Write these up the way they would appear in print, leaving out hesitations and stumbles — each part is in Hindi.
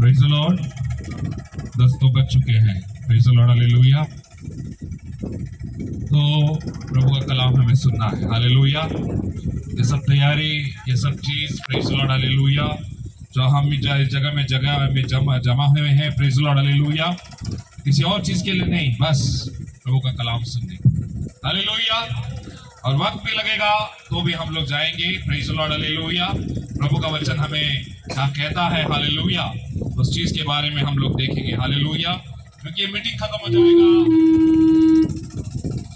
Praise the Lord. 10 तो बज चुके हैं। Praise the Lord, hallelujah. तो प्रभु का कलाम हमें सुनना है, हालेलुया। ये सब तैयारी, ये सब चीज, प्रेज द लॉर्ड, हालेलुया, जो हम जगह में जमा हुए हैं, प्रेज द लॉर्ड, हालेलुया, किसी और चीज के लिए नहीं, बस प्रभु का कलाम सुनने, हालेलुया। और वक्त भी लगेगा तो भी हम लोग जाएंगे, प्रेज द लॉर्ड, हालेलुया। प्रभु का वचन हमें क्या कहता है, हालेलुया, उस चीज के बारे में हम लोग देखेंगे, हालेलुया। क्योंकि ये मीटिंग खत्म हो जाएगा,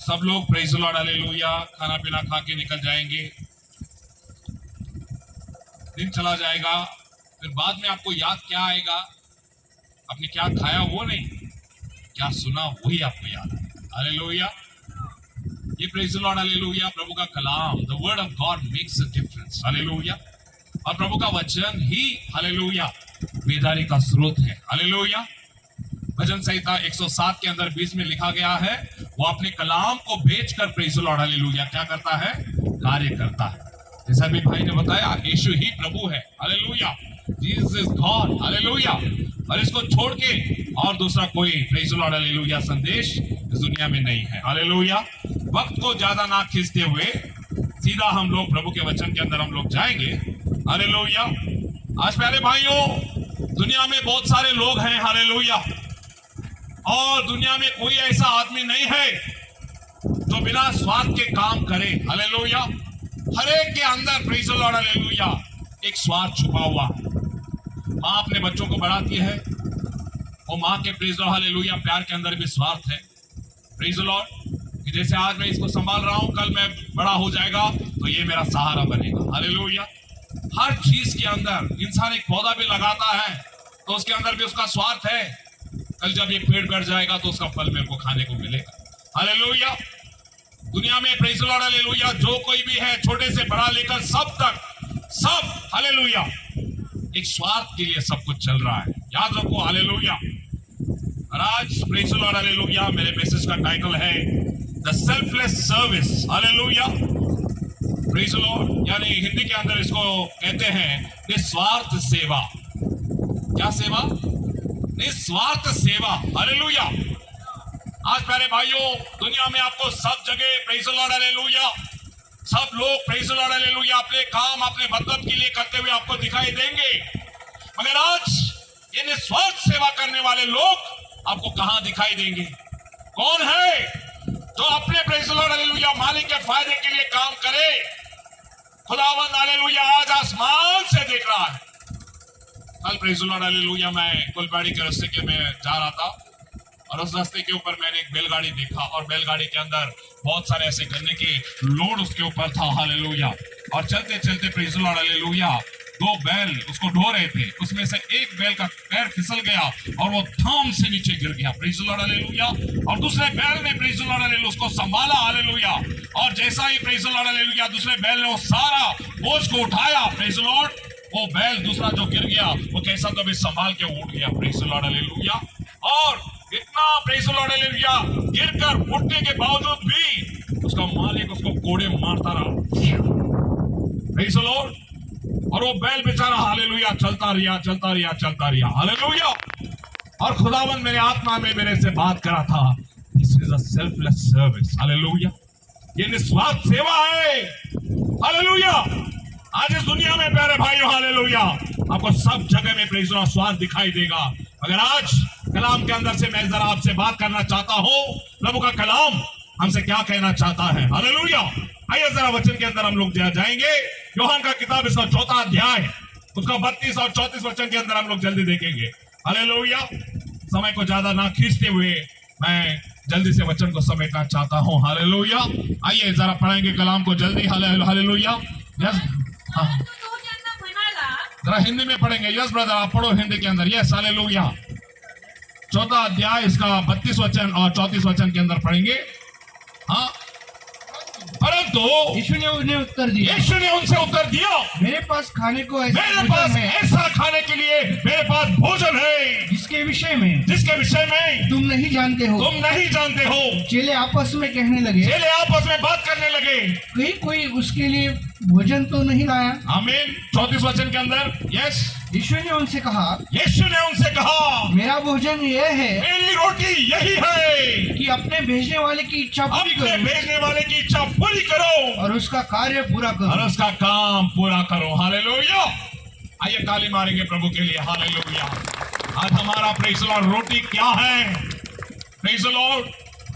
सब लोग प्रेज द लॉर्ड, हालेलुया, खाना पीना खा के निकल जाएंगे, दिन चला जाएगा, फिर बाद में आपको याद क्या आएगा? आपने क्या खाया वो नहीं, क्या सुना वही आपको याद है, हालेलुया। ये प्रेज द लॉर्ड, हालेलुया, प्रभु का कलाम, the word of God makes a difference, hallelujah. और प्रभु का वचन ही, हालेलुया, बेदारी का स्रोत है, हालेलुया। भजन संहिता 107 के अंदर 20 में लिखा गया है, वो अपने कलाम को बेचकर, प्रेज द लॉर्ड, हालेलुया, क्या करता है? कार्य करता है। जैसा भी भाई ने बताया, यीशु ही प्रभु है, hallelujah, Jesus is God, hallelujah. और इसको छोड़ के और दूसरा कोई, प्रेज द लॉर्ड, हालेलुया, संदेश इस दुनिया में नहीं है, हालेलुया। वक्त को ज्यादा ना खींचते हुए सीधा हम लोग प्रभु के वचन के अंदर हम लोग जाएंगे, हालेलुया। आज प्यारे भाइयों, दुनिया में बहुत सारे लोग हैं, हालेलुया, और दुनिया में कोई ऐसा आदमी नहीं है जो बिना स्वार्थ के काम करे, हालेलुया। हर एक के अंदर, प्रेज द लॉर्ड, हालेलुया, एक स्वार्थ छुपा हुआ है। माँ अपने बच्चों को बढ़ाती है, वो माँ के, प्रेज द लॉर्ड, हालेलुया, प्यार के अंदर भी स्वार्थ है, प्रेज द लॉर्ड, कि जैसे आज मैं इसको संभाल रहा हूं, कल मैं बड़ा हो जाएगा तो ये मेरा सहारा बनेगा, हालेलुया। हर चीज के अंदर, इंसान एक पौधा भी लगाता है तो उसके अंदर भी उसका स्वार्थ है, कल जब ये पेड़ बढ़ जाएगा तो उसका फल मेरे को खाने को मिलेगा, हालेलुया। दुनिया में, प्रेज द लॉर्ड, हालेलुया, जो कोई भी है, छोटे से बड़ा लेकर सब तक, सब, हालेलुया, एक स्वार्थ के लिए सब कुछ चल रहा है, याद रखो, हालेलुया। और आज, प्रेज द लॉर्ड, हालेलुया, मेरे मैसेज का टाइटल है the selfless service, hallelujah, praise the Lord. यानी हिंदी के अंदर इसको कहते हैं निस्वार्थ सेवा। क्या सेवा? निस्वार्थ सेवा, हालेलुया। आज प्यारे भाइयों, दुनिया में आपको सब जगह, प्रेज द लॉर्ड, हालेलुया, सब लोग, प्रेज द लॉर्ड, हालेलुया, अपने काम, अपने मतलब के लिए करते हुए आपको दिखाई देंगे, मगर आज ये निस्वार्थ सेवा करने वाले लोग आपको कहां दिखाई देंगे? कौन है जो अपने, प्रेज द लॉर्ड, हालेलुया, मालिक के फायदे के लिए काम करे? खुदावंद, हालेलुया, आज आसमान से देख रहा है। कल, प्रेज द लॉर्ड, हालेलुया, मैं कुलबाड़ी के रास्ते के में जा रहा था और उस रास्ते के ऊपर मैंने एक बैलगाड़ी देखा और बैलगाड़ी के अंदर बहुत सारे ऐसे गन्ने के लोड उसके ऊपर था, हालेलुया। और चलते चलते, प्रेज द लॉर्ड, हालेलुया, 2 बैल उसको ढो रहे थे, उसमें से एक बैल का पैर फिसल गया और वो धाम से नीचे गिर गया, प्रेज द लॉर्ड, हालेलुया। और दूसरे बैल ने, प्रेज द लॉर्ड, हालेलुया, उसको संभाला, हालेलुया। और जैसा ही, प्रेज द लॉर्ड, हालेलुया, दूसरे बैल ने वो सारा बोझ को उठाया, प्रेज द लॉर्ड, वो बैल दूसरा जो गिर गया वो कैसा तो भी संभाल के उठ गया, प्रेज द लॉर्ड, हालेलुया। और इतना, प्रेज द लॉर्ड, हालेलुया, गिरकर उठने के बावजूद भी उसका मालिक उसको कोड़े मारता रहा, प्रेज द लॉर्ड। और वो बैल बेचारा, हालेलुया, चलता रहा, हालेलुया। और खुदावन मेरे आत्मा में मेरे से बात करा था, this is a selfless service, hallelujah, ये निस्वार्थ सेवा है, हालेलुया। आज इस दुनिया में प्यारे भाइयों, हालेलुया, आपको सब जगह में, प्रेज द लॉर्ड, स्वार्थ दिखाई देगा, मगर आज कलाम के अंदर से मैं जरा आपसे बात करना चाहता हूं, प्रभु का कलाम हमसे क्या कहना चाहता है, हालेलुया। आइए जरा वचन के अंदर हम लोग जाएंगे, यूहन्ना का किताब, इसका 4था अध्याय, उसका 32 और 34 वचन के अंदर हम लोग जल्दी देखेंगे, हालेलुया। समय को ज्यादा ना खींचते हुए मैं जल्दी से वचन को समेटना चाहता हूं, हालेलुया। आइए जरा पढ़ेंगे कलाम को जल्दी, हालेलुया। यस, जरा हिंदी में पढ़ेंगे, यस ब्रदर, आप पढ़ो हिंदी के अंदर, यस, हालेलुया। 4था अध्याय, इसका 32 वचन और 34 वचन के अंदर पढ़ेंगे। हाँ, परंतु यीशु ने उन्हें उत्तर दिया, यीशु ने उनसे उत्तर दिया, मेरे पास खाने को ऐसा खाने के लिए मेरे पास भोजन है जिसके विषय में तुम नहीं जानते हो। चेले आपस में कहने लगे, चेले आपस में बात करने लगे, कोई उसके लिए भोजन तो नहीं लाया। आमीन। 34 वचन के अंदर, यस, यीशु ने उनसे कहा, यीशु ने उनसे कहा, मेरा भोजन यह है मेरी रोटी यही है कि अपने भेजने वाले की इच्छा पूरी अपने करो भेजने वाले की इच्छा पूरी करो और उसका कार्य पूरा और करो। उसका काम पूरा करो। हालेलुया। आइए ताली मारेंगे प्रभु के लिए। हालेलुया। आज हमारा प्रेज़ द लॉर्ड रोटी क्या है? प्रेज़ द लॉर्ड,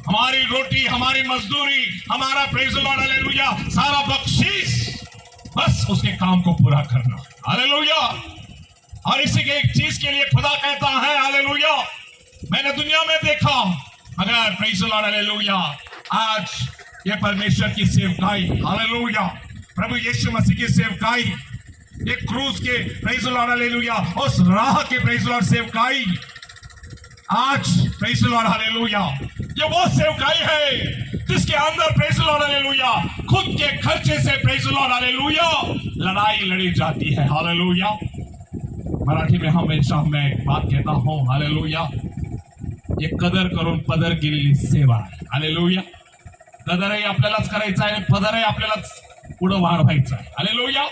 हमारी रोटी, हमारी मजदूरी, हमारा प्रेज़ द लॉर्ड हालेलुया सारा बख्शीश बस उसके काम को पूरा करना। हालेलुया। और इसी के एक चीज के लिए खुदा कहता है हालेलुया, मैंने दुनिया में देखा अगर प्रेज़ द लॉर्ड हालेलुया आज ये परमेश्वर की सेवकाई हालेलुया प्रभु यीशु मसीह की सेवकाई ये क्रूस के प्रेज़ द लॉर्ड हालेलुया उस राह के प्रेज़ द लॉर्ड सेवकाई आज प्रेज़ द लॉर्ड हालेलुया ये वो सेवकाई है जिसके अंदर प्रेज़ द लॉर्ड हालेलुया खुद के खर्चे से प्रेज़ द लॉर्ड हालेलुया लड़ाई लड़ी जाती है। हालेलुया। मराठी में हमेशा मैं एक बात कहता हूं हालेलुया, ये कदर करून पदर केलेली सेवा आहे। हालेलुया। कदरही आपल्यालाच करायचं आहे, पदरही आपल्यालाच पुढे वाढवायचं आहे। हालेलुया।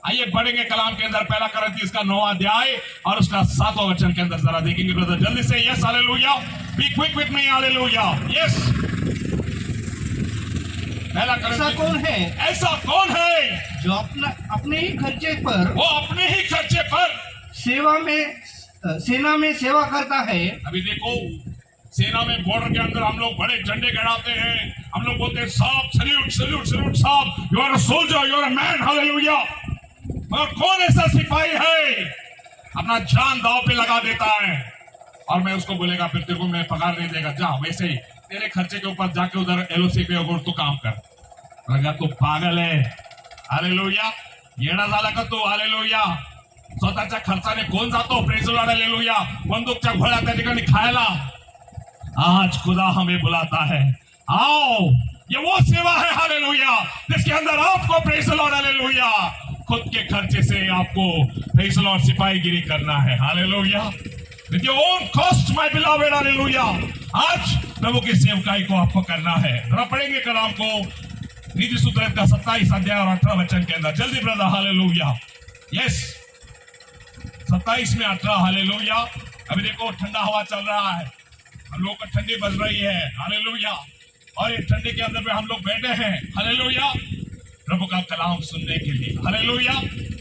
आइए बढ़ेंगे कलाम के अंदर, पहला करंथियंस का 9वां अध्याय और उसका 7वां वचन के अंदर जरा देखेंगे ब्रदर जल्दी से। Yes hallelujah, be quick with me. Hallelujah. Yes, पहला ऐसा कौन है, ऐसा कौन है जो अपने ही खर्चे पर, वो अपने ही खर्चे पर सेना में सेवा करता है। अभी देखो सेना में बॉर्डर के अंदर हम लोग बड़े झंडे गड़ाते हैं, हम लोग बोलते हैं साहब सल्यूट सल्यूट सल्यूट साहब, you are a soldier, you are a man. Hallelujah. और कौन ऐसा सिपाही है अपना जान दांव पे लगा देता है और मैं उसको बोलेगा फिर तेरे को मैं पगार नहीं देगा, जा वैसे ही तेरे खर्चे के ऊपर जाके उधर एलओसी पे और तू काम कर। अगर तू पागल है हालेलुया, येडा झाला का तू? हालेलुया। स्वतःच्या खर्चाने कोण जातो प्रेज़ द लॉर्ड हालेलुया बंदूकच्या घोड्या त्या ठिकाणी खायला? आज खुदा हमें बुलाता है, आओ ये वो सेवा है हालेलुया जिसके अंदर आपको प्रेज़ द लॉर्ड हालेलुया खुद के खर्चे से आपको प्रेज़ द लॉर्ड सिपाहीगिरी करना है। Hallelujah. With your own cost my beloved. Hallelujah. आज प्रभु की सेवकाई को आपको करना है। जरा पढ़ेंगे कलाम को नीति सूत्र का 27 अध्याय और 18 वचन के अंदर जल्दी ब्रदर। हालेलुया। यस, 27 में 18। हालेलुया। अभी देखो ठंडा हवा चल रहा है, हम लोग को ठंडी बज रही है। हालेलुया। और ये ठंडी के अंदर में हम लोग बैठे हैं हालेलुया प्रभु का कलाम सुनने के लिए। हालेलुया।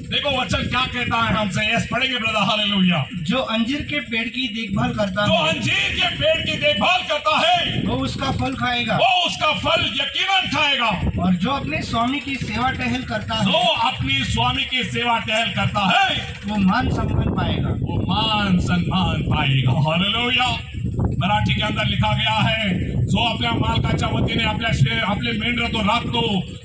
देखो वचन क्या कहता है हमसे। यस, पढ़ेंगे ब्रदर। हालेलुया। जो अंजीर के पेड़ की देखभाल करता जो है, अंजीर के पेड़ की देखभाल करता है वो उसका फल खाएगा, वो उसका फल यकीनन खाएगा। और जो अपने स्वामी की सेवा टहल करता जो है अपनी स्वामी की सेवा टहल करता है वो मान सम्मान पाएगा। वो मान सम्मान पाएगा। हालेलुया। मराठी के अंदर लिखा गया है, जो आपल्या मालकाच्या वतीने आपले मेंढर तो राखतो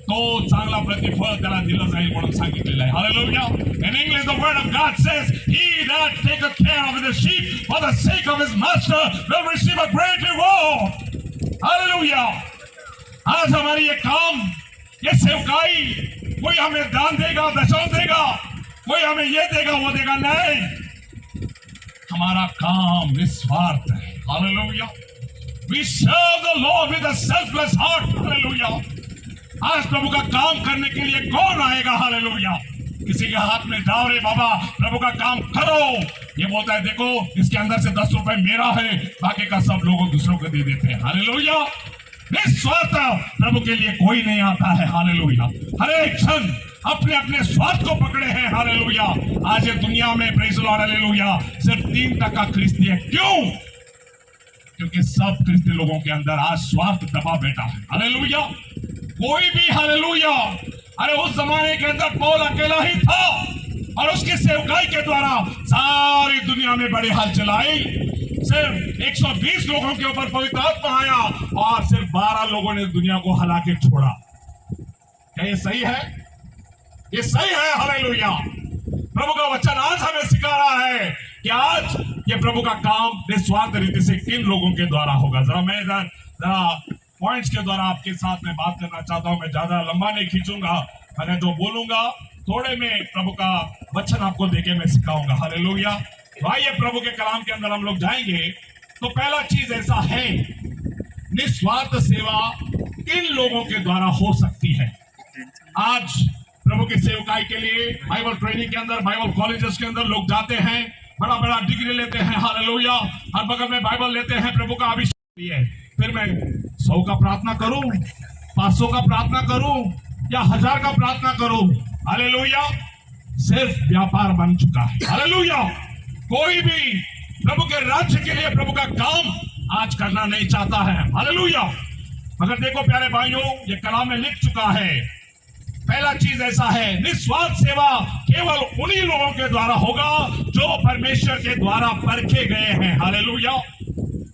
तो चांगला प्रतिफळ त्याला दिलं जाईल म्हणून सांगितलेलं आहे। Hallelujah. In English the word of God says, he that taketh care of the sheep for the sake of his master will receive a great reward. Hallelujah. आज हमारी ये काम, ये सेवकाई, कोई हमें दान देगा, दशम देगा, कोई हमें ये देगा वो देगा, नहीं, हमारा काम निस्वार्थ है। Hallelujah. We serve the Lord with a selfless heart. Hallelujah. आज प्रभु का काम करने के लिए कौन आएगा? हालेलुया। किसी के हाथ में जाओ रे बाबा प्रभु का काम करो, ये बोलता है देखो इसके अंदर से 10 रुपए मेरा है, बाकी का सब लोगों दूसरों को दे देते हैं। हालेलुया। निस्वार्थ प्रभु के लिए कोई नहीं आता है। हालेलुया। हर एक क्षण अपने अपने स्वार्थ को पकड़े हैं। हालेलुया। आज ये दुनिया में प्रेज़ द लॉर्ड हालेलुया सिर्फ 3% ख्रिस्ती है। क्यों? क्योंकि सब ख्रिस्ती लोगों के अंदर आज स्वार्थ दबा बैठा है। हालेलुया। कोई भी हालेलुया, अरे उस जमाने के अंदर पौल अकेला ही था और उसकी सेवकाई के द्वारा सारी दुनिया में बड़ी हाल चलाई। सिर्फ 120 लोगों के ऊपर पवित्र आत्मा आया और सिर्फ 12 लोगों ने दुनिया को हला के छोड़ा। क्या ये सही है? ये सही है। हालेलुया। प्रभु का वचन आज हमें सिखा रहा है कि आज ये प्रभु का काम निस्वार्थ रीति से किन लोगों के द्वारा होगा। जरा मैं जरा पॉइंट्स के द्वारा आपके साथ में बात करना चाहता हूं। मैं ज्यादा लंबा नहीं खींचूंगा, मैंने जो बोलूंगा थोड़े में प्रभु का वचन आपको देके मैं सिखाऊंगा। हालेलुया। तो आइए प्रभु के कलाम के अंदर हम लोग जाएंगे। तो पहला चीज ऐसा है, निस्वार्थ सेवा किन लोगों के द्वारा हो सकती है। आज प्रभु की सेवकाई के लिए बाइबल ट्रेनिंग के अंदर, बाइबल कॉलेजेस के अंदर लोग जाते हैं, बड़ा बड़ा डिग्री लेते हैं, हालेलुया, हर बगल में बाइबल लेते हैं, प्रभु का अभिषेक लिए। फिर मैं 100 का प्रार्थना करूं, 500 का प्रार्थना करूं या 1000 का प्रार्थना करूं, हालेलुया, सिर्फ व्यापार बन चुका है। हालेलुया, कोई भी प्रभु के राज्य के लिए प्रभु का काम आज करना नहीं चाहता है। हालेलुया। मगर देखो प्यारे भाइयों, ये कलाम में लिख चुका है, पहला चीज ऐसा है, निस्वार्थ सेवा केवल उन्हीं लोगों के द्वारा होगा जो परमेश्वर के द्वारा परखे गए हैं। हालेलुया,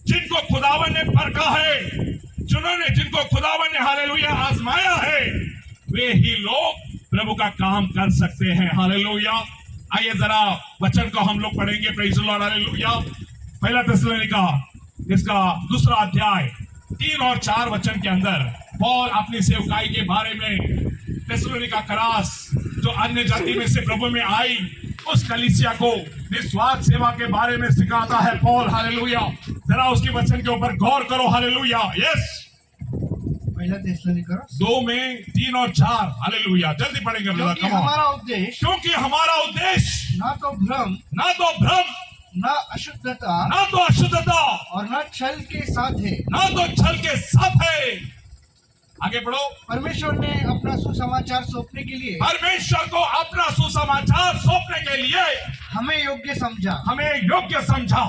जिनको खुदावन ने परखा है, जिनको खुदावन ने हालेलुया आजमाया है, वे ही लोग प्रभु का काम कर सकते हैं। हालेलुया। आइए जरा वचन को हम लोग पढ़ेंगे। Praise the Lord, hallelujah. पहला थिस्सलुनीका इसका 2 अध्याय 3 और 4 वचन के अंदर पौल अपनी सेवकाई के बारे में थिस्सलुनीका करास जो अन्य जाति में से प्रभु में आई उस कलीसिया को निस्वार्थ सेवा के बारे में सिखाता है पौल। हालेलुया, जरा उसके वचन के ऊपर गौर करो। हालेलुया। यस, पहला थिस्सलुनीका 2 में 3 और 4। हालेलुया, जल्दी पढ़ेंगे ब्रदर। क्योंकि हमारा उद्देश्य ना तो भ्रम, न अशुद्धता, और न छल के साथ है। आगे बढ़ो। परमेश्वर ने अपना सुसमाचार सौंपने के लिए, परमेश्वर को अपना सुसमाचार सौंपने के लिए हमें योग्य समझा।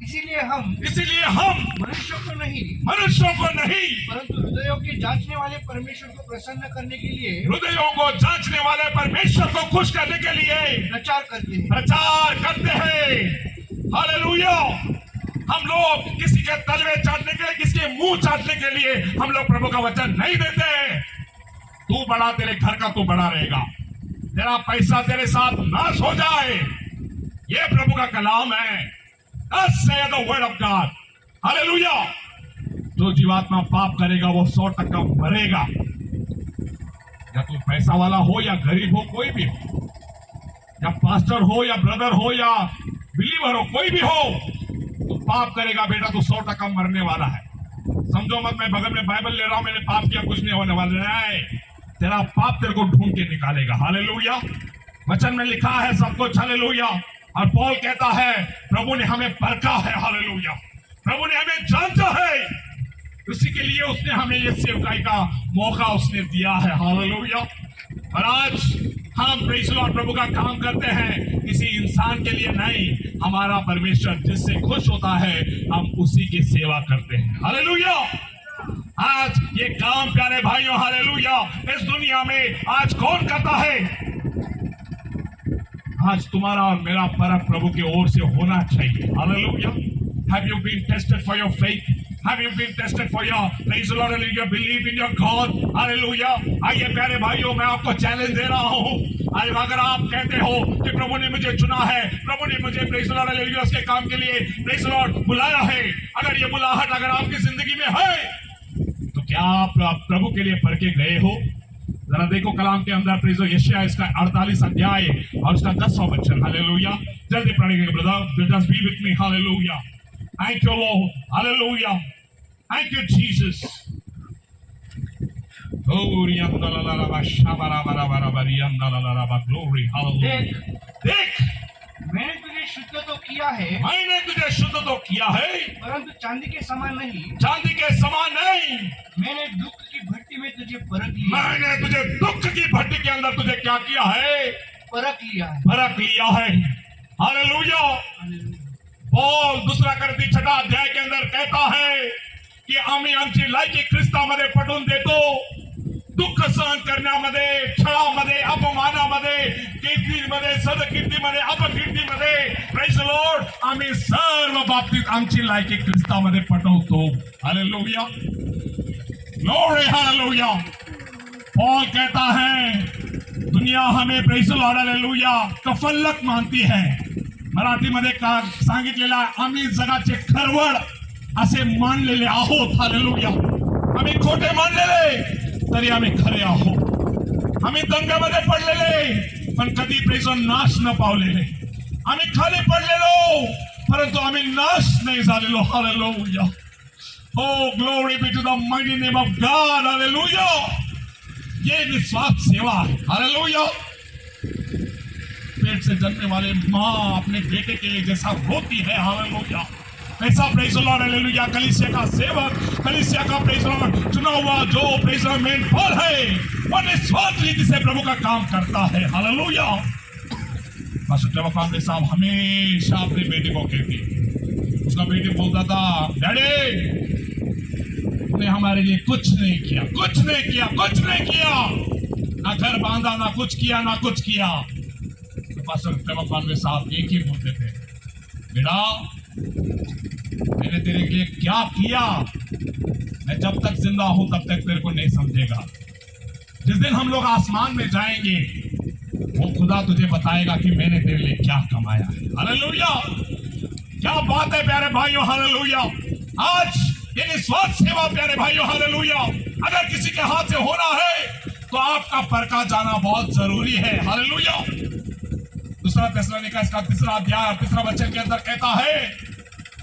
इसीलिए हम मनुष्यों को नहीं परंतु हृदयों के जांचने वाले परमेश्वर को प्रसन्न करने के लिए, हृदयों को जांचने वाले परमेश्वर को खुश करने के लिए प्रचार करते हैं। हालेलुया। हम लोग किसी के तलवे चाटने के लिए, किसी के मुंह चाटने के लिए हम लोग प्रभु का वचन नहीं देते। तू बड़ा, तेरे घर का तू बड़ा रहेगा, तेरा पैसा तेरे साथ नाश हो जाए, ये प्रभु का कलाम है। Thus saith the word of God. Hallelujah. जो जीवात्मा पाप करेगा वो 100% मरेगा। या तू पैसा वाला हो या गरीब हो, कोई भी हो, या पास्टर हो या ब्रदर हो या बिलीवर हो, कोई भी हो, तू पाप करेगा बेटा, तू 100% मरने वाला है। समझो मत मैं बगल में बाइबल ले रहा हूं, मैंने पाप किया, कुछ नहीं होने वाला है। तेरा पाप तेरे को ढूंढ के निकालेगा। हालेलुया। वचन में लिखा है सब कुछ। हालेलुया। और पौल कहता है प्रभु ने हमें परखा है। हालेलुया, प्रभु ने हमें जांचा है, उसी के लिए उसने हमें ये सेवकाई का मौका उसने दिया है। हालेलुया। और आज हम प्रेज़ द लॉर्ड प्रभु का काम करते हैं, किसी इंसान के लिए नहीं, हमारा परमेश्वर जिससे खुश होता है हम उसी की सेवा करते हैं। हालेलुया। आज ये काम प्यारे भाइयों, हालेलुया, इस दुनिया में आज कौन करता है? आज तुम्हारा और मेरा परख प्रभु की ओर से होना चाहिए। Hallelujah. Have you been tested for your faith? Have you been tested for your, praise the Lord, hallelujah, believe in your God? Hallelujah. आइए प्यारे भाइयों, मैं आपको चैलेंज दे रहा हूँ। आज अगर आप कहते हो कि प्रभु ने मुझे चुना है, प्रभु ने मुझे प्रेज़ द लॉर्ड, हालेलुया, उसके काम के लिए प्रेज़ द लॉर्ड बुलाया है, अगर ये बुलाहट अगर आपकी जिंदगी में है, तो क्या आप प्रभु के लिए परखे गए हो? जरा देखो कलाम के अंदर प्रेज़ यशायाह इसका 48 अध्याय और उसका 10वां वचन। हालेलुया, जल्दी पढ़ेंगे brother, just be with me. Hallelujah, thank you Lord, hallelujah, thank you Jesus. Glory अंदलालाबा शाबाराबाराबारी अंदलालाबा, ग्लोरी, हालेलुया। देख, मैंने तुझे शुद्ध तो किया है, परंतु चांदी के समान नहीं। मैंने दुख की भट्टी में तुझे परख लिया। मैंने तुझे दुख की भट्टी के अंदर तुझे क्या किया है? परख लिया है। हालेलुया। पौल 2 कोरिन्थी 6 अध्याय के अंदर कहता है की आम्ही आमची लायकी ख्रिस्तामध्ये पटवून देतो, दुःख सहन करण्यामध्ये, छळामध्ये, अपमानामध्ये, कीर्तीमध्ये, सदकीर्तीमध्ये, अपकीर्तीमध्ये, प्रेज द लॉर्ड, आम्ही सर्व बाबतीत आमची लायकी ख्रिस्तामध्ये पटवतो। Hallelujah, glory, hallelujah. पौल कहता है दुनिया हमें प्रेज द लॉर्ड, हालेलुया, कफल्लक मानती है। मराठीमध्ये सांगितलेलं आहे, आम्ही जगाचे खरवड असे मानलेले आहोत। हालेलुया, आम्ही खोटे मानलेले तरी आम्ही खरे आहोत। आम्ही दंगामध्ये पडलेले पण कधी प्रेज नाश न पावलेले, आम्ही खाली पडलेलो परंतु आम्ही नाश नाही झालेलो। Hallelujah, oh glory be to the mighty name of God. Hallelujah. ये निस्वार्थ सेवा है। हालेलुया। पेट से जन्मने वाले माँ अपने बेटे के लिए जैसा रोती है, हालेलुया, ऐसा प्रेज द लॉर्ड, हालेलुया, कलीसिया का सेवक, कलीसिया का प्रेज द लॉर्ड चुना हुआ जो प्रेज द लॉर्ड मेंटोर है, वो निस्वार्थ रीति से प्रभु का काम करता है। हालेलुया। पास्टर ट्रेवर कांग्रेस साहब हमेशा अपने बेटे को कहते, उसका बेटे बोलता था, डैडी ने हमारे लिए कुछ नहीं किया, कुछ नहीं किया, कुछ नहीं किया, ना घर बांधा, ना कुछ किया, ना कुछ किया। तो पास्टर ट्रेवर कांग्रेस साहब एक ही बोलते थे, बेटा मैंने तेरे लिए क्या किया, मैं जब तक जिंदा हूं तब तक तेरे को नहीं समझेगा। जिस दिन हम लोग आसमान में जाएंगे वो खुदा तुझे बताएगा कि मैंने तेरे लिए क्या कमाया है। हालेलुया। क्या बात है प्यारे भाइयों, हालेलुया। आज ये निस्वार्थ सेवा प्यारे भाइयों, हालेलुया, अगर किसी के हाथ से होना है तो आपका परखा जाना बहुत जरूरी है। हालेलुया। दूसरा थिस्सलुनीका इसका 3 अध्याय 3 वचन के अंदर कहता है,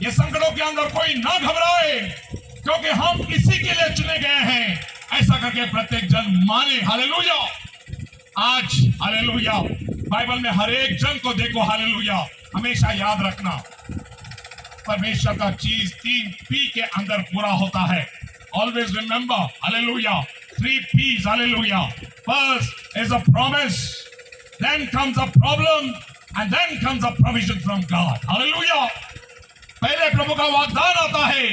ये संकटों के अंदर कोई ना घबराए क्योंकि हम इसी के लिए चुने गए हैं, ऐसा करके प्रत्येक जन माने। हालेलुया। आज हालेलुया बाइबल में हर एक जन को देखो, हालेलुया, हमेशा याद रखना परमेश्वर का चीज 3 P के अंदर पूरा होता है। Always remember, hallelujah, 3 P's, hallelujah. First is a promise, then comes a problem and then comes a provision from God. Hallelujah. पहले प्रभु का वाग्दान आता है,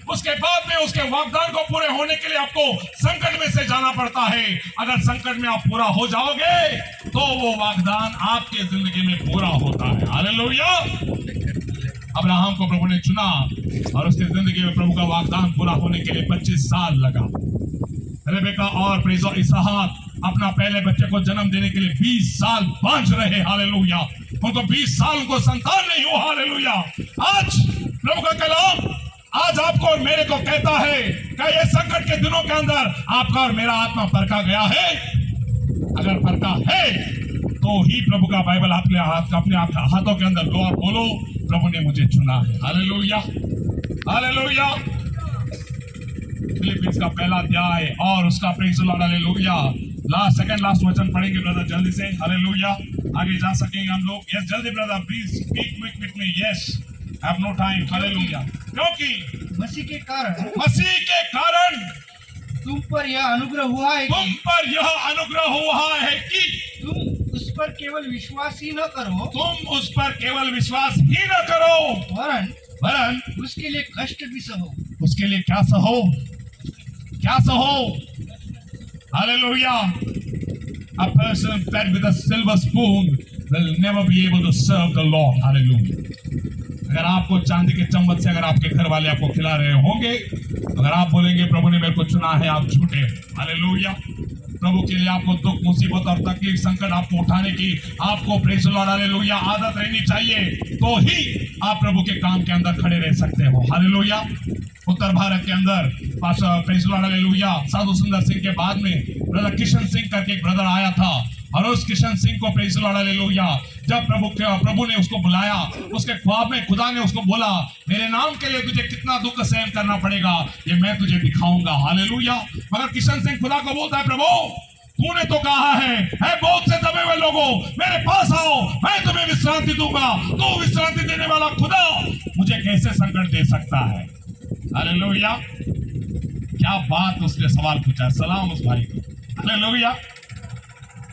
उसके बाद में उसके वाग्दान को पूरे होने के लिए आपको संकट में से जाना पड़ता है। अगर संकट में आप पूरा हो जाओगे तो वो वाग्दान आपके जिंदगी में पूरा होता है। हालेलुया। अब्राहम को प्रभु ने चुना और उसके जिंदगी में प्रभु का वाग्दान पूरा होने के लिए 25 साल लगा। रेबेका और प्रेजो इसहाक अपना पहले बच्चे को जन्म देने के लिए 20 साल बांझ रहे। हालेलुया। उनको 20 साल को संतान नहीं हुआ। हालेलुया। आज प्रभु का कलाम आज आपको और मेरे को कहता है कि ये संकट के दिनों के अंदर आपका और मेरा आत्मा परखा गया है। अगर परखा है तो ही प्रभु का बाइबल अपने हाथों के अंदर लो और बोलो, प्रभु ने मुझे चुना है। हालेलुया। हालेलुया। फिलिपियंस का 1 अध्याय और उसका praise the Lord, hallelujah, last वचन पढ़ेंगे ब्रदर जल्दी से। हालेलुया। आगे जा सकेंगे हम लोग। यस जल्दी brother, please speak quick with me. Yes, have no time. Hallelujah. क्योंकि मसीह के कारण तुम पर यह अनुग्रह हुआ है कि तुम उस पर केवल विश्वास ही न करो, वरन उसके लिए कष्ट भी सहो। उसके लिए क्या सहो? Hallelujah. A person fed with a silver spoon will never be able to serve the Lord. Hallelujah. अगर आपको चांदी के चम्मच से अगर आपके घर वाले आपको खिला रहे होंगे, अगर आप बोलेंगे प्रभु ने मेरे को चुना है, आप झूठे। हालेलुया। प्रभु के लिए आपको दुख, मुसीबत और तकलीफ, संकट आपको उठाने की आपको प्रेज द लॉर्ड, हालेलुया, आदत रहनी चाहिए, तो ही आप प्रभु के काम के अंदर खड़े रह सकते हो। हालेलुया। उत्तर भारत के अंदर pastor praise the Lord, hallelujah, Sadhu Sundar Singh के बाद में ब्रदर किशन सिंह करके एक ब्रदर आया था, और उस किशन सिंह को प्रेज द लॉर्ड, हालेलुया, जब प्रभु ने उसको बुलाया, उसके ख्वाब में खुदा ने उसको बोला, मेरे नाम के लिए तुझे कितना दुख सहन करना पड़ेगा ये मैं तुझे दिखाऊंगा। हालेलुया। मगर किशन सिंह खुदा को बोलता है, प्रभु तूने तो कहा है बहुत से दबे हुए लोगों मेरे पास आओ, मैं तुम्हें विश्रांति दूंगा। तू विश्रांति देने वाला खुदा मुझे कैसे संकट दे सकता है? हालेलुया। क्या बात, उसने सवाल पूछा। सलाम उस भाई को। हालेलुया।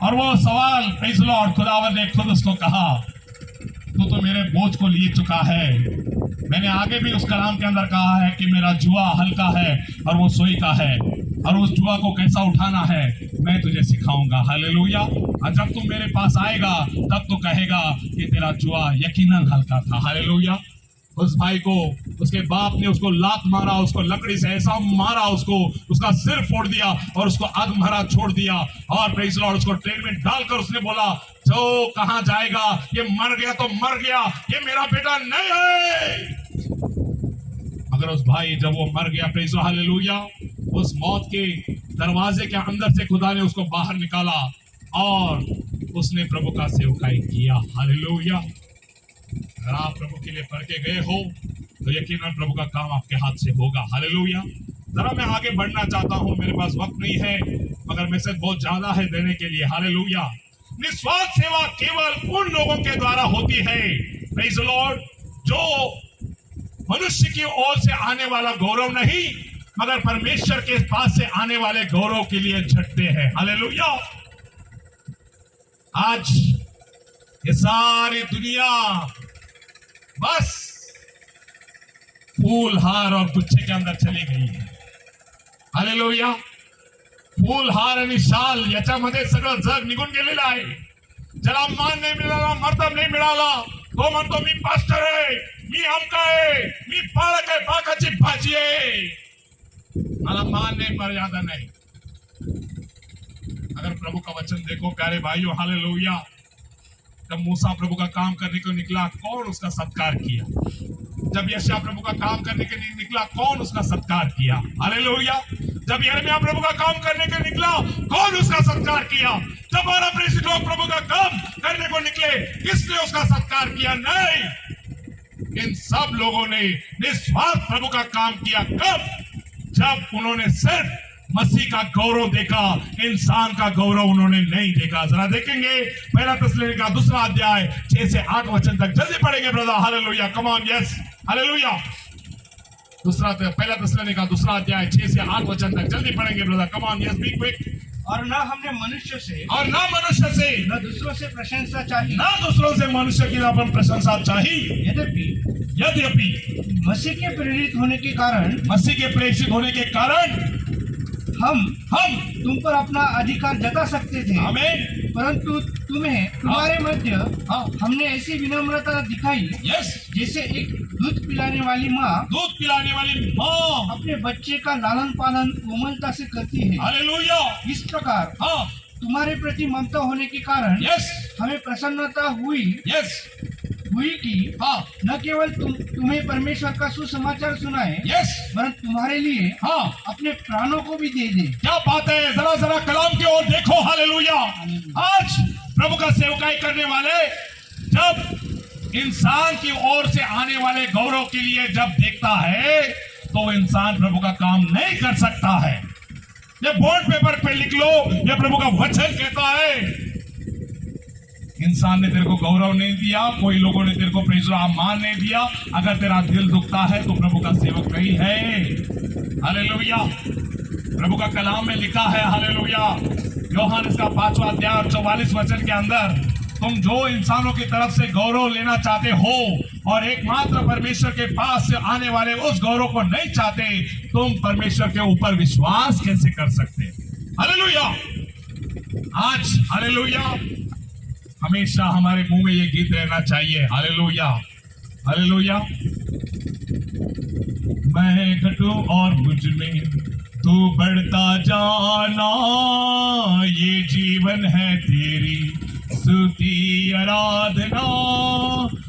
और वो सवाल प्रेज़ द लॉर्ड, खुदावंद ने खुद उसको कहा, तू तो मेरे बोझ को लिए चुका है। मैंने आगे भी उस कलाम के अंदर कहा है कि मेरा जुआ हल्का है और वो सोई का है, और उस जुआ को कैसा उठाना है मैं तुझे सिखाऊंगा। हालेलुया। और जब तू मेरे पास आएगा तब तू कहेगा कि तेरा जुआ यकीनन हल्का था। हालेलुया। उस भाई को उसके बाप ने उसको लात मारा, उसको लकड़ी से ऐसा मारा, उसको उसका सिर फोड़ दिया और उसको अधमरा छोड़ दिया, और प्रेज़ द लॉर्ड उसको ट्रेन में डालकर उसने बोला, जो कहां जाएगा, ये मर गया तो मर गया, ये मेरा बेटा नहीं है। मगर उस भाई जब वो मर गया, प्रेज़ द लॉर्ड, हालेलुया, उस मौत के दरवाजे के अंदर से खुदा ने उसको बाहर निकाला और उसने प्रभु का सेवकाई किया। हालेलुया। अगर आप प्रभु के लिए परखे गए हो तो यकीनन प्रभु का काम आपके हाथ से होगा। हालेलुया। जरा मैं आगे बढ़ना चाहता हूं, मेरे पास वक्त नहीं है। मगर मैसेज बहुत ज्यादा है देने के लिए। हालेलुया। निस्वार्थ सेवा केवल उन लोगों के द्वारा होती है, प्रेज़ द लॉर्ड, जो मनुष्य की ओर से आने वाला गौरव नहीं मगर परमेश्वर के पास से आने वाले गौरव के लिए झटते हैं। हालेलुया। आज ये सारी दुनिया बस फूल हार और गुच्छे के अंदर चली गई है। हालेलुया। फूल हार आणि शाल याच्यामध्ये सगळं जग निघून गेलेलं आहे। ज्याला मान नाही मिळाला, मर्तब नाही मिळाला, तो म्हणतो मी पास्टर आहे, मी अमका आहे, मी बाळक आहे, बाकाची भाजी आहे, मला मान नहीं, मर्यादा नहीं। अगर प्रभु का वचन देखो प्यारे भाइयों, हालेलुया, जब मूसा प्रभु का काम करने को निकला, कौन उसका सत्कार किया? जब यशायाह प्रभु का काम करने के लिए निकला, कौन उसका सत्कार किया? हालेलुया। जब यिर्मयाह प्रभु का काम करने के निकला, कौन उसका सत्कार किया? जब 12 प्रेरित लोग प्रभु का काम करने को निकले, किसने उसका सत्कार किया? नहीं, इन सब लोगों ने निस्वार्थ प्रभु का काम किया। कब? जब उन्होंने सिर्फ मसीह का गौरव देखा, इंसान का गौरव उन्होंने नहीं देखा। जरा देखेंगे पहला थिस्सलुनीका 2 अध्याय 6 से 8 वचन तक, जल्दी पढ़ेंगे brother. Hallelujah, come on, yes, hallelujah. पहला थिस्सलुनीका 2 अध्याय 6 से 8 वचन तक, जल्दी पढ़ेंगे brother, come on, yes, be quick. और ना हमने मनुष्य से, और ना मनुष्य से, न दूसरों से प्रशंसा चाहिए, ना दूसरों से मनुष्य की अपन प्रशंसा चाहिए। यद्यपि मसीह के प्रेरित होने के कारण, मसीह के प्रेषित होने के कारण हम तुम पर अपना अधिकार जता सकते थे। आमीन। परंतु तुम्हारे मध्य हमने ऐसी विनम्रता दिखाई, यस, जैसे एक दूध पिलाने वाली माँ अपने बच्चे का लालन पालन कोमलता से करती है। हालेलुया। इस प्रकार तुम्हारे प्रति ममता होने के कारण यस, हमें प्रसन्नता हुई कि न केवल तुम्हें परमेश्वर का सुसमाचार सुनाए, यस, परंतु तुम्हारे लिए अपने प्राणों को भी दे दे। क्या बात है। जरा कलाम की ओर देखो। हालेलुया। आज प्रभु का सेवकाई करने वाले जब इंसान की ओर से आने वाले गौरव के लिए जब देखता है, तो इंसान प्रभु का काम नहीं कर सकता है। ये बोर्ड पेपर पे लिख लो, ये प्रभु का वचन कहता है। इंसान ने तेरे को गौरव नहीं दिया, कोई लोगों ने तेरे को प्रेज़ मान नहीं दिया, अगर तेरा दिल दुखता है तो प्रभु का सेवक नहीं है। हालेलुया। प्रभु का कलाम में लिखा है, हालेलुया, यूहन्ना इसका 5वां अध्याय 44 वचन के अंदर, तुम जो इंसानों की तरफ से गौरव लेना चाहते हो और एकमात्र परमेश्वर के पास से आने वाले उस गौरव को नहीं चाहते, तुम परमेश्वर के ऊपर विश्वास कैसे कर सकते? हालेलुया। आज हालेलुया हमेशा हमारे मुंह में ये गीत रहना चाहिए। Hallelujah, hallelujah. मैं घटूं और मुझ में तू बढ़ता जाना, ये जीवन है तेरी स्तुति आराधना,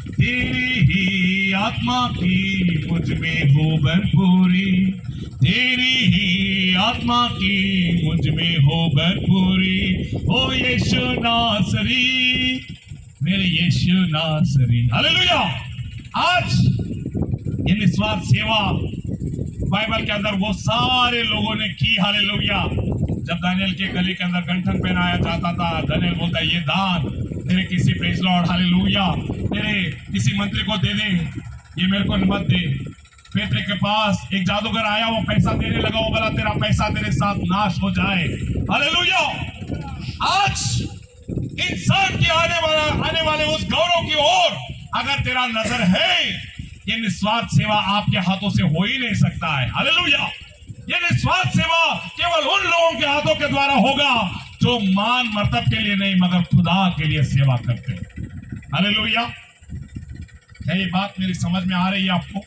तेरी ही आत्मा की मुझ में हो भरपूरी, तेरी ही आत्मा की मुझ में हो भरपूरी। ओ यीशु नासरी, मेरे यीशु नासरी। हालेलुया। आज ये निस्वार्थ सेवा बाइबल के अंदर वो सारे लोगों ने की। हालेलुया। जब दानियल के गले के अंदर गंठन पहनाया जाता था, दानियल बोलता है, ये दान तेरे किसी प्रेज़ लॉर्ड, हालेलुया, तेरे किसी मंत्री को दे दे, ये मेरे को मत दे। पेट्रे के पास एक जादूगर आया, वो पैसा देने लगा, वो बोला तेरा पैसा तेरे साथ नाश हो जाए। हालेलुया। आज इंसान की आने वाले उस गौरव की ओर अगर तेरा नजर है, ये निस्वार्थ सेवा आपके हाथों से हो ही नहीं सकता है। हालेलुया। ये निस्वार्थ सेवा केवल उन लोगों के हाथों के द्वारा होगा जो मान मर्तब के लिए नहीं मगर खुदा के लिए सेवा करते हैं। हालेलुया। क्या ये बात मेरी समझ में आ रही है आपको?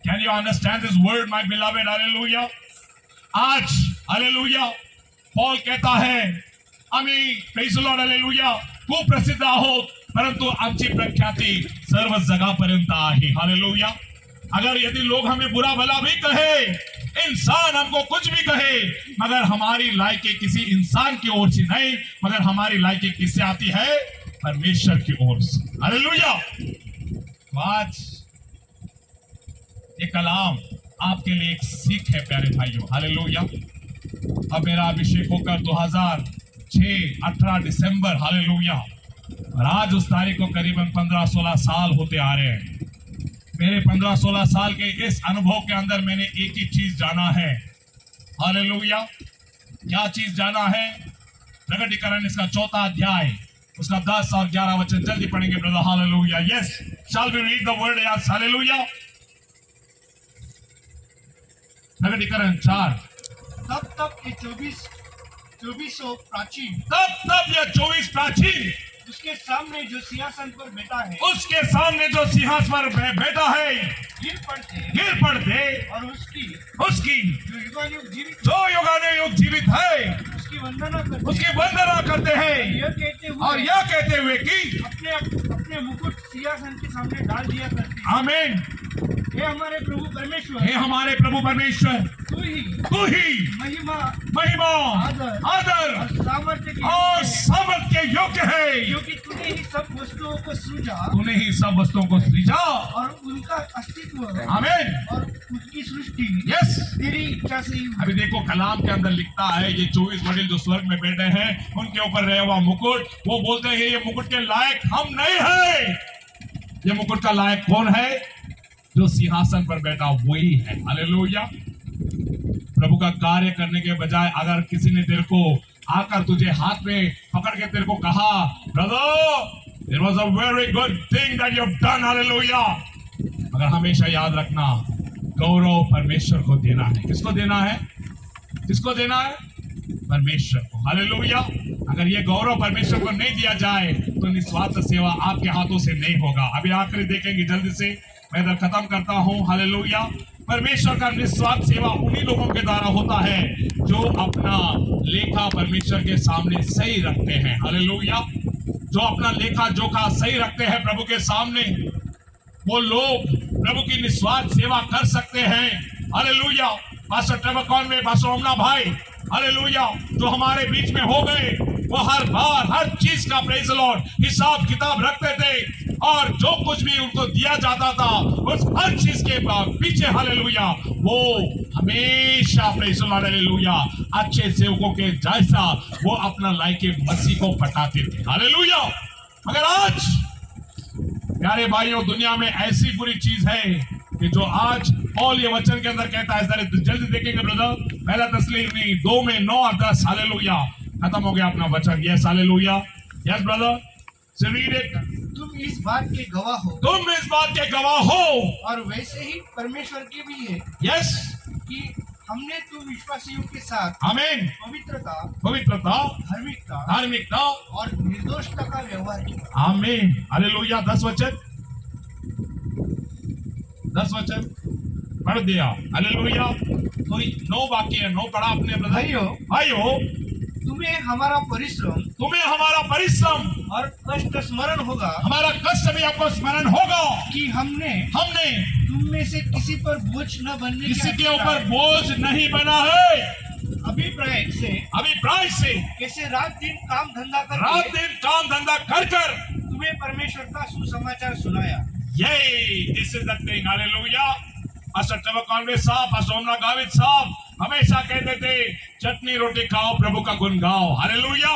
Can you understand this word, my beloved? Hallelujah. आज हालेलुया पौल कहता है, आम्ही प्रेज द लॉर्ड, हालेलुया, खूप प्रसिद्ध आहोत, परंतु आमची प्रख्याती सर्व जगापर्यंत आहे। हालेलुया। अगर यदि लोग हमें बुरा भला भी कहे, इंसान हमको कुछ भी कहे, मगर हमारी लायकी किसी इंसान की ओर से नहीं, मगर हमारी लायकी किससे आती है? परमेश्वर की ओर से। हालेलुया। आज ये कलाम आपके लिए एक सीख है प्यारे भाइयों। हालेलुया। अब मेरा अभिषेक होकर 2006 18 दिसंबर, हालेलुया, और आज उस तारीख को करीबन 15-16 साल होते आ रहे हैं। मेरे 15-16 साल के इस अनुभव के अंदर मैंने एक ही चीज जाना है, हालेलुया। क्या चीज जाना है? प्रकटीकरण इसका 4 अध्याय उसका 10 और 11 वचन जल्दी पढ़ेंगे brother, hallelujah. Yes, shall we read the word? Yes, hallelujah. प्रकटीकरण 4। तब ये 24 प्राचीन, तब ये 24 प्राचीन उसके सामने जो सिंहासन पर बैठा है, उसके सामने जो सिंहासन पर बैठा है गिर पड़ते और उसकी जो युगानुयुग जीवित है उसकी वंदना करते हैं और यह कहते हुए कि अपने मुकुट सिंहासन के सामने डाल दिया करते हैं। आमीन। हे हमारे प्रभु परमेश्वर, तू ही महिमा, आदर और सामर्थ के योग्य है, क्योंकि तूने ही सब वस्तुओं को सृजा और उनका अस्तित्व, आमीन, और उनकी सृष्टि यस तेरी इच्छा से ही हुई। अभी देखो कलाम के अंदर लिखता है, ये 24 वडील जो स्वर्ग में बैठे हैं उनके ऊपर रहे हुआ मुकुट, वो बोलते हैं ये मुकुट के लायक हम नहीं है। ये मुकुट का लायक कौन है? जो सिंहासन पर बैठा वही है, हालेलुया। प्रभु का कार्य करने के बजाय अगर किसी ने तेरे को आकर तुझे हाथ में पकड़ के तेरे को कहा, brother it was a very good thing that you have done, hallelujah, मगर हमेशा याद रखना गौरव परमेश्वर को देना है। किसको देना है? परमेश्वर को, हालेलुया। अगर ये गौरव परमेश्वर को नहीं दिया जाए तो निस्वार्थ सेवा आपके हाथों से नहीं होगा। अभी आखिरी देखेंगे जल्दी से, मैं इधर खत्म करता हूं, हालेलुया। परमेश्वर का निस्वार्थ सेवा उन्हीं लोगों के द्वारा होता है जो अपना लेखा परमेश्वर के सामने सही रखते हैं, हालेलुया। जो अपना लेखा जोखा सही रखते हैं प्रभु के सामने, वो लोग प्रभु की निस्वार्थ सेवा कर सकते हैं, hallelujah. Pastor Trevor Conway, pastor Omana भाई, हालेलुया, जो हमारे बीच में हो गए, वो हर बार हर चीज का प्रेज द लॉर्ड हिसाब किताब रखते थे और जो कुछ भी उनको दिया जाता था उस हर चीज के पीछे, हालेलुया, वो हमेशा प्रेज द लॉर्ड, हालेलुया, अच्छे सेवकों के जैसा वो अपना लायके मसीह को पटाते थे, हालेलुया। मगर आज प्यारे भाइयों, दुनिया में ऐसी बुरी चीज है कि जो आज पौल ये वचन के अंदर कहता है, जल्दी देखेंगे ब्रदर, पहला तस्लीमी 2 में 9 और 10, हालेलुया। खत्म हो गया अपना वचन, yes, hallelujah, yes brother, so read it. तुम इस बात के गवाह हो और वैसे ही परमेश्वर के भी है, यस, कि हमने तुम विश्वासियों के साथ, आमीन, पवित्रता, धार्मिकता और निर्दोषता का व्यवहार किया, आमीन, हालेलुया। 10 वचन पढ़ दिया, हालेलुया। तो 9 बाकी है, 9 पढ़ा अपने भाइयों, तुम्हें हमारा परिश्रम और कष्ट स्मरण होगा, हमारा कष्ट भी आपको स्मरण होगा कि हमने तुम में से किसी पर बोझ न बनने, किसी के ऊपर बोझ नहीं बना है, अभिप्राय से कैसे रात दिन काम धंधा कर तुम्हें परमेश्वर का सुसमाचार सुनाया। This is the thing, hallelujah. Pastor Trevor Conway साहब, पास्टर ओमना गाविद साहब हमेशा कहते थे, चटनी रोटी खाओ, प्रभु का गुण गाओ, हालेलुया।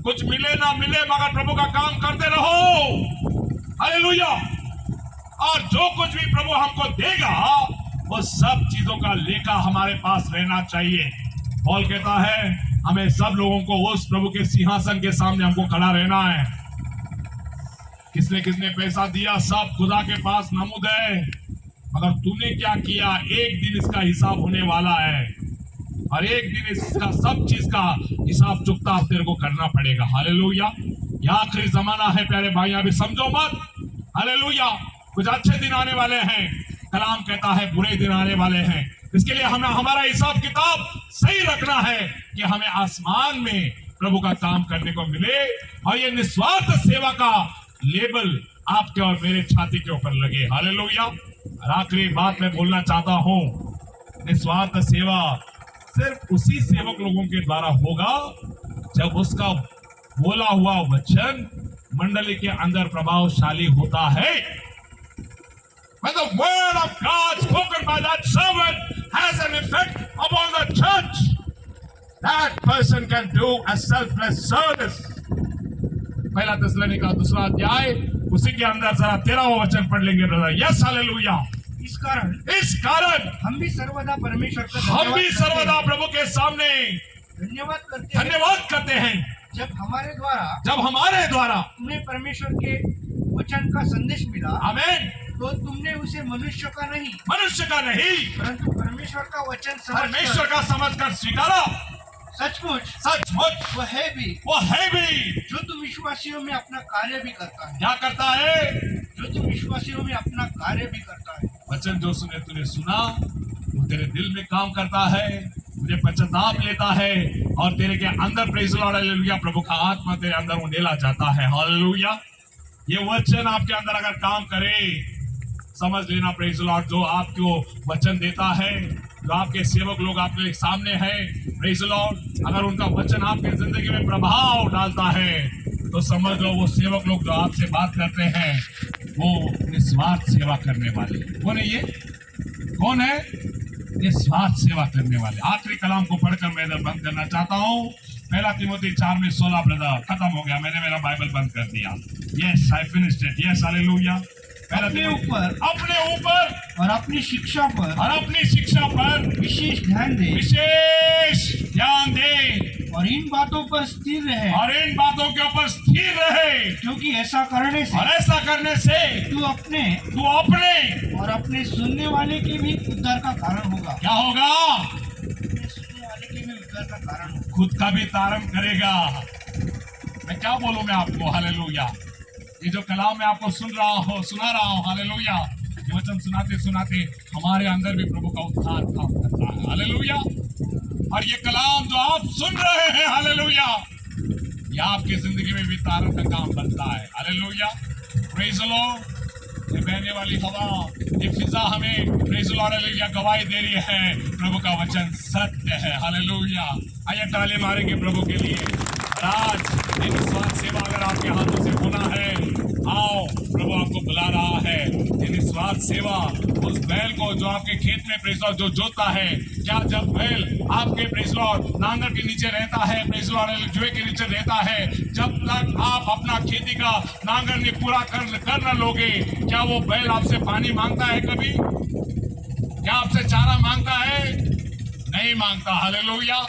कुछ मिले ना मिले मगर प्रभु का काम करते रहो, हालेलुया। और जो कुछ भी प्रभु हमको देगा वो सब चीजों का लेखा हमारे पास रहना चाहिए। पौल कहता है हमें सब लोगों को उस प्रभु के सिंहासन के सामने हमको खड़ा रहना है। किसने किसने पैसा दिया सब खुदा के पास नमूद है, मगर तूने क्या किया, एक दिन इसका हिसाब होने वाला है और एक दिन इसका सब चीज का हिसाब चुकता तेरे को करना पड़ेगा, हालेलुया। यह आखिरी जमाना है प्यारे भाई, अभी समझो मत, हालेलुया। कुछ अच्छे दिन आने वाले हैं, कलाम कहता है बुरे दिन आने वाले हैं। इसके लिए हमें हमारा हिसाब किताब सही रखना है कि हमें आसमान में प्रभु का काम करने को मिले और ये निस्वार्थ सेवा का लेबल आपके और मेरे छाती के ऊपर लगे, हालेलुया। और आखिरी बात मैं बोलना चाहता हूं, निस्वार्थ सेवा सिर्फ उसी सेवक लोगों के द्वारा होगा जब उसका बोला हुआ वचन मंडली के अंदर प्रभावशाली होता है। When the word of God spoken by that servant has an effect upon the church, that person can do a selfless service. पहला थिस्सलुनीका दूसरा अध्याय उसी के अंदर जरा 13वां वचन पढ़ लेंगे ब्रदर. Yes hallelujah. इस कारण हम भी सर्वदा परमेश्वर का प्रभु के सामने धन्यवाद करते हैं जब हमारे द्वारा तुम्हें परमेश्वर के वचन का संदेश मिला. आमीन. तो तुमने उसे मनुष्य का नहीं परंतु परमेश्वर का वचन समझकर स्वीकारा. सचमुच वो है भी जो तुम विश्वासियों में अपना कार्य भी करता है. क्या करता है? जो तुम विश्वासियों में अपना कार्य भी करता है. वचन जो तूने सुना वो तेरे दिल में काम करता है, तुझे पश्चाताप लेता है और तेरे के अंदर प्रेज़ द लॉर्ड हालेलुया प्रभु का आत्मा तेरे अंदर उंडेला जाता है. हालेलुया. ये वचन आपके अंदर अगर काम करे, समझ लेना प्रेज़ द लॉर्ड, जो आपको वचन देता है, जो आपके सेवक लोग आपके सामने हैं प्रेज़ द लॉर्ड, अगर उनका वचन आपकी जिंदगी में प्रभाव डालता है तो समझ लो वो सेवक लोग जो आपसे बात करते हैं वो निस्वार्थ सेवा करने वाले. कौन है ये? कौन है? निस्वार्थ सेवा करने वाले. आखिरी कलाम को पढ़कर मैं इधर बंद करना चाहता हूँ. पहला तिमोथी 4:16 ब्रदर. खत्म हो गया, मैंने मेरा बाइबल बंद कर दिया. Yes, I finished it. Yes hallelujah. अपने ऊपर और अपनी शिक्षा पर विशेष ध्यान दे और इन बातों पर स्थिर रहे क्योंकि ऐसा करने से तू अपने और अपने सुनने वाले के भी उद्धार का कारण होगा. क्या होगा? अपने सुनने वाले के भी उद्धार का कारण होगा. खुद का भी तारण करेगा. मैं क्या बोलूं मैं आपको. हालेलुया. ये जो कलाम मैं आपको सुना रहा हूँ हालेलुया, ये वचन सुनाते हमारे अंदर भी प्रभु का उद्धार काम करता है. हालेलुया. और ये कलाम जो आप सुन रहे हैं हालेलुया, ये आपकी जिंदगी में भी तारण का काम बनता है. हालेलुया. Praise the Lord. ये बहने वाली हवा, ये फिजा हमें प्रेज़ द लॉर्ड हालेलुया गवाही दे रही है प्रभु का वचन सत्य है. हालेलुया. आइए ताली मारेंगे प्रभु के लिए. आज ये निस्वार्थ सेवा अगर आपके हाथों से होना है, आओ प्रभु आपको बुला रहा है. ये निस्वार्थ सेवा उस बैल को जो आपके खेत में प्रेज़ द लॉर्ड जो जोतता है, क्या जब बैल आपके प्रेज़ द लॉर्ड नांगर के नीचे रहता है, प्रेज़ द लॉर्ड जुए के नीचे रहता है, जब तक आप अपना खेती का नांगर नहीं पूरा कर न लोगे, क्या वो बैल आपसे पानी मांगता है कभी? क्या आपसे चारा मांगता है? नहीं मांगता. हालेलुया.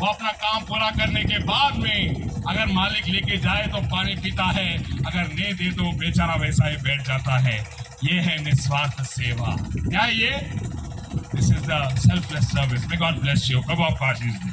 वो अपना काम पूरा करने के बाद में अगर मालिक लेके जाए तो पानी पीता है, अगर नहीं दे तो बेचारा वैसा ही बैठ जाता है. ये है निस्वार्थ सेवा. क्या ये? This is the selfless service. May God bless you. प्रभु आपको आशीष दे.